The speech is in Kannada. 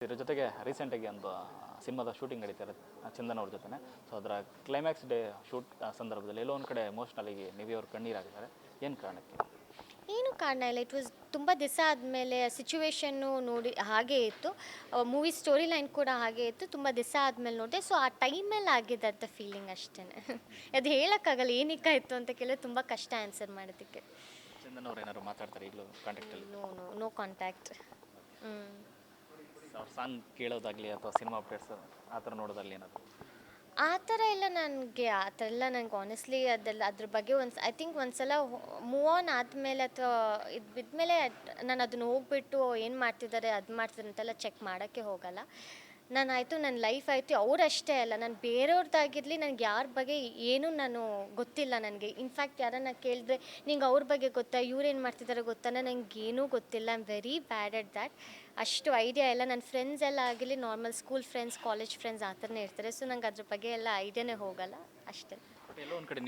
ಇದ್ರ ಜೊತೆಗೆ ರೀಸೆಂಟಾಗಿ ಒಂದು ಸಿನಿಮಾದ ಶೂಟಿಂಗ್ ನಡೀತಾರೆ ಚಂದನ್ ಅವ್ರ ಜೊತೆ. ಸೊ ಅದರ ಕ್ಲೈಮ್ಯಾಕ್ಸ್ ಡೇ ಶೂಟ್ ಸಂದರ್ಭದಲ್ಲಿ ಎಲ್ಲೋ ಒಂದು ಕಡೆ ಎಮೋಷ್ನಲಿಗೆ ನಿವಿ ಅವ್ರು ಕಣ್ಣೀರಾಗಿದ್ದಾರೆ. ಏನು ಕಾರಣಕ್ಕೆ? ಏನೂ ಕಾರಣ ಇಲ್ಲ. ಇಟ್ ವಾಸ್ ತುಂಬ ದಿವಸ ಆದಮೇಲೆ ಸಿಚುವೇಶನ್ನು ನೋಡಿ ಹಾಗೇ ಇತ್ತು. ಮೂವಿ ಸ್ಟೋರಿ ಲೈನ್ ಕೂಡ ಹಾಗೇ ಇತ್ತು. ತುಂಬ ದಿವಸ ಆದಮೇಲೆ ನೋಡಿದೆ. ಸೊ ಆ ಟೈಮಲ್ಲಿ ಆಗಿದ್ದಂಥ ಫೀಲಿಂಗ್ ಅಷ್ಟೇ. ಅದು ಹೇಳೋಕ್ಕಾಗಲ್ಲ ಏನಕ್ಕಾಯಿತು ಅಂತ ಕೇಳಿದ್ರೆ ತುಂಬ ಕಷ್ಟ ಆನ್ಸರ್ ಮಾಡೋದಕ್ಕೆ. ಚಂದನ್ ಅವ್ರು ಏನಾದ್ರು ಮಾತಾಡ್ತಾರೆ ಈಗಲೂ ಕಾಂಟ್ಯಾಕ್ಟಲ್ಲಿ? No contact. ಅವ್ರ ಸಾಂಗ್ ಕೇಳೋದಾಗಲಿ ಅಥವಾ ಸಿನಿಮಾ ಅಪ್ಡೇಟ್ಸ್ ಆ ಥರ ನೋಡೋದಾಗಲಿ ಏನಾದ್ರು? ಆ ಥರ ಎಲ್ಲ ನನಗೆ ಆನೆಸ್ಟ್ಲಿ ಅದೆಲ್ಲ ಅದ್ರ ಬಗ್ಗೆ ಐ ಥಿಂಕ್ ಒಂದ್ಸಲ ಮೂವ್ ಆನ್ ಆದಮೇಲೆ ಅಥವಾ ಇದು ಬಿದ್ಮೇಲೆ ನಾನು ಅದನ್ನು ಹೋಗ್ಬಿಟ್ಟು ಏನು ಮಾಡ್ತಿದ್ದಾರೆ ಅದು ಮಾಡ್ತಿದ್ದಾರೆ ಅಂತೆಲ್ಲ ಚೆಕ್ ಮಾಡೋಕ್ಕೆ ಹೋಗಲ್ಲ. ನನ್ನ ಲೈಫ್ ಆಯಿತು. ಅವರಷ್ಟೇ ಅಲ್ಲ, ನಾನು ಬೇರೆಯವ್ರದ್ದಾಗಿರಲಿ ನನಗೆ ಯಾರ ಬಗ್ಗೆ ಏನೂ ಗೊತ್ತಿಲ್ಲ ನನಗೆ. ಇನ್ಫ್ಯಾಕ್ಟ್ ಯಾರನ್ನ ಕೇಳಿದ್ರೆ ನಿಂಗೆ ಅವ್ರ ಬಗ್ಗೆ ಗೊತ್ತಾ, ಇವ್ರೇನು ಮಾಡ್ತಿದ್ದಾರೆ ಗೊತ್ತಾ, ನನಗೇನೂ ಗೊತ್ತಿಲ್ಲ. I am very bad at that. ಅಷ್ಟು ಐಡಿಯಾ ಇಲ್ಲ. ನನ್ನ ಫ್ರೆಂಡ್ಸ್ ಎಲ್ಲ ಆಗಿರಲಿ normal school friends, college friends ಆ ಥರನೇ ಇರ್ತಾರೆ. ಸೊ ನಂಗೆ ಅದ್ರ ಬಗ್ಗೆ ಎಲ್ಲ ಐಡಿಯಾನೇ ಹೋಗಲ್ಲ ಅಷ್ಟೇ. ಬಟ್ ಎಲ್ಲೋ ಒಂದು ಕಡೆ